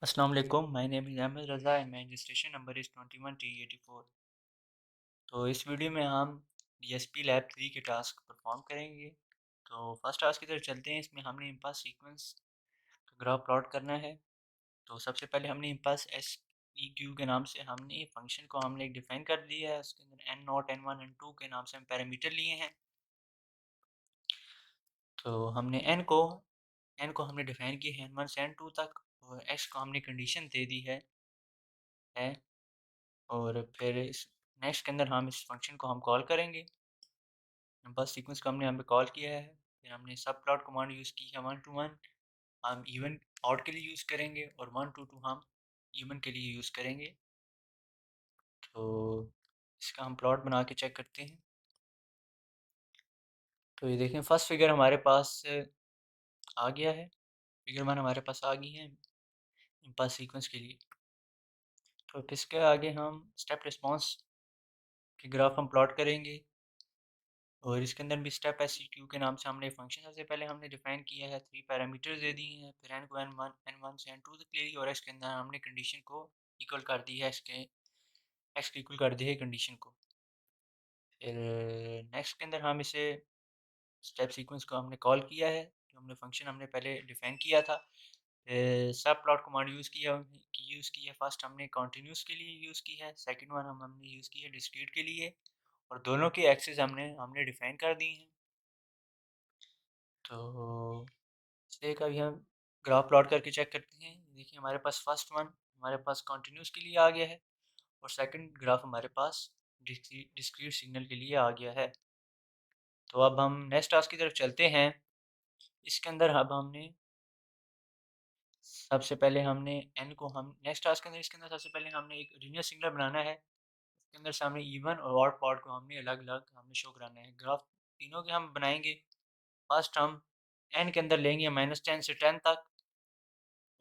अस्सलाम वालेकुम, my name is Ahmad Raza and my registration number is 21T84। तो इस वीडियो में हम डीएसपी लैब 3 के टास्क परफॉर्म करेंगे। तो फर्स्ट टास्क की तरफ चलते हैं। इसमें हमने इम्पास सीक्वेंस का ग्राफ प्लॉट करना है। तो सबसे पहले हमने इम्पास एस ई क्यू के नाम से हमने फंक्शन को हमने डिफाइन कर लिया है। उसके अंदर N naught N one N two के नाम से हम पैरामीटर लिए हैं। तो हमने एन को हमने डिफाइन किया है एन वन से एन टू तक, और एक्स को हमने कंडीशन दे दी है। और फिर इस नेक्स्ट के अंदर हम इस फंक्शन को हम कॉल करेंगे। बस सीक्वेंस को हमने यहाँ पे कॉल किया है। फिर हमने सब प्लॉट कमांड यूज़ की है 1 to 1। हम इवन आउट के लिए यूज़ करेंगे और 1 to 2 हम इवन के लिए यूज़ करेंगे। तो इसका हम प्लॉट बना के चेक करते हैं। तो ये देखें, फर्स्ट फिगर हमारे पास आ गया है। फिगर 1 हमारे पास आ गई है इम्पल्स सीक्वेंस के लिए। तो फिर इसके आगे हम स्टेप रिस्पॉन्स के ग्राफ हम प्लॉट करेंगे। और इसके अंदर भी स्टेप एस सी क्यू के नाम से हमने फंक्शन सबसे पहले हमने डिफाइन किया है, 3 पैरामीटर्स दे दिए हैं। फिर एन को एन वन से एन टू तक ले लिया, और इसके अंदर हमने कंडीशन को इक्वल कर दी है, इसके एक्स के इक्वल कर दी है कंडीशन को। फिर नेक्स्ट के अंदर हम इसे स्टेप सीक्वेंस को हमने कॉल किया है, जो हमने फंक्शन हमने पहले डिफाइन किया था। सब प्लॉट कमांड यूज़ की है। फर्स्ट हमने कॉन्टीन्यूस के लिए यूज़ की है, सेकंड वन हमने यूज़ की है डिस्क्रीट के लिए, और दोनों की एक्सेस हमने हमने डिफाइन कर दी हैं। तो इसे का भी हम ग्राफ प्लॉट करके चेक करते हैं। देखिए, हमारे पास फर्स्ट वन हमारे पास कॉन्टीन्यूस के लिए आ गया है, और सेकंड ग्राफ हमारे पास डिस्क्रीट सिग्नल के लिए आ गया है। तो अब हम नेक्स्ट टास्क की तरफ चलते हैं। इसके अंदर अब हमने सबसे पहले हमने एन को हम नेक्स्ट टास्क के अंदर इसके अंदर सबसे पहले हमने एक लीनियर सिग्नल बनाना है। इसके अंदर सामने इवन और ऑड पार्ट को हमने अलग अलग हमने शो कराना है। ग्राफ तीनों के हम बनाएंगे। फर्स्ट हम एन के अंदर लेंगे -10 से 10 तक,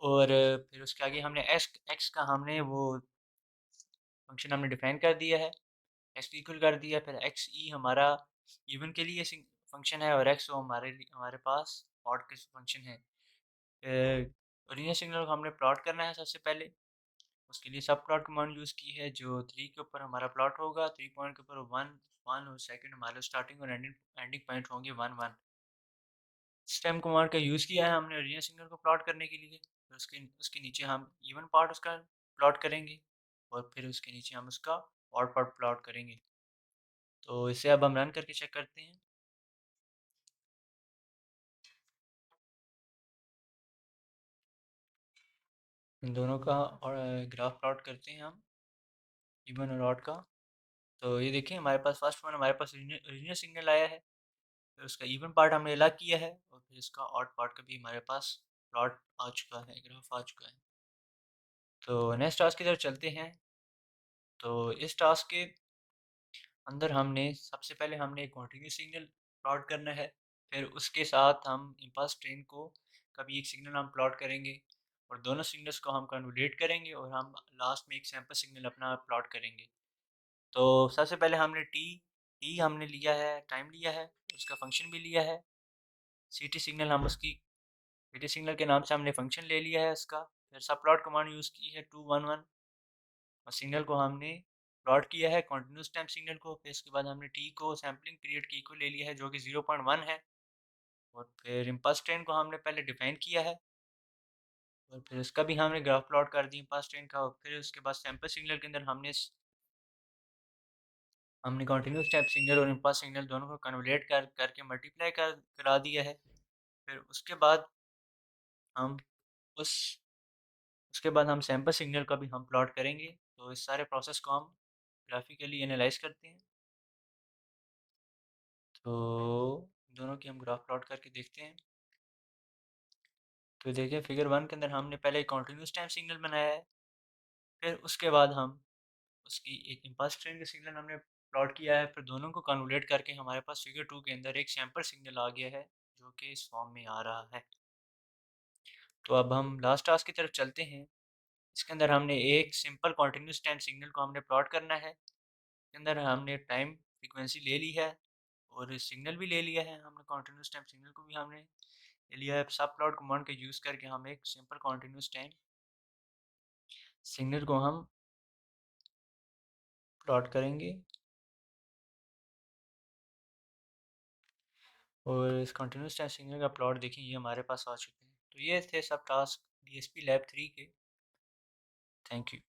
और फिर उसके आगे हमने एक्स का हमने वो फंक्शन हमने डिफाइन कर दिया है, एक्स इक्वल कर दिया। फिर एक्स ई हमारा इवन के लिए फंक्शन है, और एक्स वो हमारे पास ऑड के फंक्शन है। लीनियर सिग्नल को हमने प्लॉट करना है सबसे पहले। उसके लिए सब प्लॉट कमांड यूज़ की है, जो 3 के ऊपर हमारा प्लॉट होगा। 3 पॉइंट के ऊपर 1 1, और सेकंड हमारा स्टार्टिंग और एंडिंग एंडिंग पॉइंट होंगे 1 1। स्टेम कमांड का यूज़ किया है हमने लीनियर सिग्नल को प्लॉट करने के लिए। फिर उसके उसके नीचे हम इवन पार्ट उसका प्लॉट करेंगे, और फिर उसके नीचे हम उसका ऑड पार्ट प्लॉट करेंगे। तो इसे अब हम रन करके चेक करते हैं। इन दोनों का और ग्राफ प्लॉट करते हैं हम, इवन और ऑड का। तो ये देखिए, हमारे पास फर्स्ट वन हमारे पास लीनियर सिग्नल आया है। फिर उसका इवन पार्ट हमने अलग किया है, और फिर इसका ऑड पार्ट का भी हमारे पास प्लॉट आ चुका है, ग्राफ आ चुका है। तो नेक्स्ट टास्क की तरफ चलते हैं। तो इस टास्क के अंदर हमने सबसे पहले हमने एक कॉन्टिन्यूस सिग्नल प्लॉट करना है। फिर उसके साथ हम इम्पल्स ट्रेन को कभी एक सिग्नल हम प्लॉट करेंगे, और दोनों सिग्नल्स को हम कन्वोलेट करेंगे, और हम लास्ट में एक सैंपल सिग्नल अपना प्लॉट करेंगे। तो सबसे पहले हमने टी टी हमने लिया है, टाइम लिया है, उसका फंक्शन भी लिया है। सी टी सिग्नल हम उसकी टी सिग्नल के नाम से हमने फंक्शन ले लिया है उसका। फिर सब प्लॉट कमांड यूज़ की है 2 1 1, और सिग्नल को हमने प्लॉट किया है कॉन्टिन्यूस टाइम सिग्नल को। फिर इसके बाद हमने टी को सैम्पलिंग पीरियड की को ले लिया है, जो कि 0.1 है। और फिर इम्पल्स ट्रेन को हमने पहले डिफाइन किया है, और फिर उसका भी हमने ग्राफ प्लॉट कर दी इम्पल्स ट्रेन का। और फिर उसके बाद सैंपल सिग्नल के अंदर हमने कॉन्टिन्यूस टाइम सिग्नल और इम्पल्स सिग्नल दोनों को कन्वोलेट करके मल्टीप्लाई करा दिया है। फिर हम उस उसके बाद हम सैंपल सिग्नल का भी हम प्लॉट करेंगे। तो इस सारे प्रोसेस को हम ग्राफिकली एनालाइज करते हैं। तो दोनों की हम ग्राफ प्लॉट करके देखते हैं। तो देखिए, फिगर 1 के अंदर हमने पहले कॉन्टिन्यूस टाइम सिग्नल बनाया है। फिर उसके बाद हम उसकी एक इम्पल्स ट्रेन का सिग्नल हमने प्लॉट किया है। फिर दोनों को कन्वोलेट करके हमारे पास फिगर 2 के अंदर एक सैंपल सिग्नल आ गया है, जो कि इस फॉर्म में आ रहा है। तो अब हम लास्ट टास्क की तरफ चलते हैं। इसके अंदर हमने एक सिंपल कॉन्टिन्यूस टाइम सिग्नल को हमने प्लॉट करना है। के अंदर हमने टाइम फ्रीक्वेंसी ले ली है, और सिग्नल भी ले लिया है। हमने कॉन्टिन्यूस टाइम सिग्नल को भी हमने ले लिया है। सब प्लॉट कमांड का यूज़ करके हम एक सिंपल कॉन्टिन्यूस टाइम सिग्नल को हम प्लॉट करेंगे और इस कंटिन्यूस टाइम सिग्नल का प्लॉट देखें, ये हमारे पास आ चुके हैं। तो ये थे सब टास्क DSP Lab 3 के। Thank you.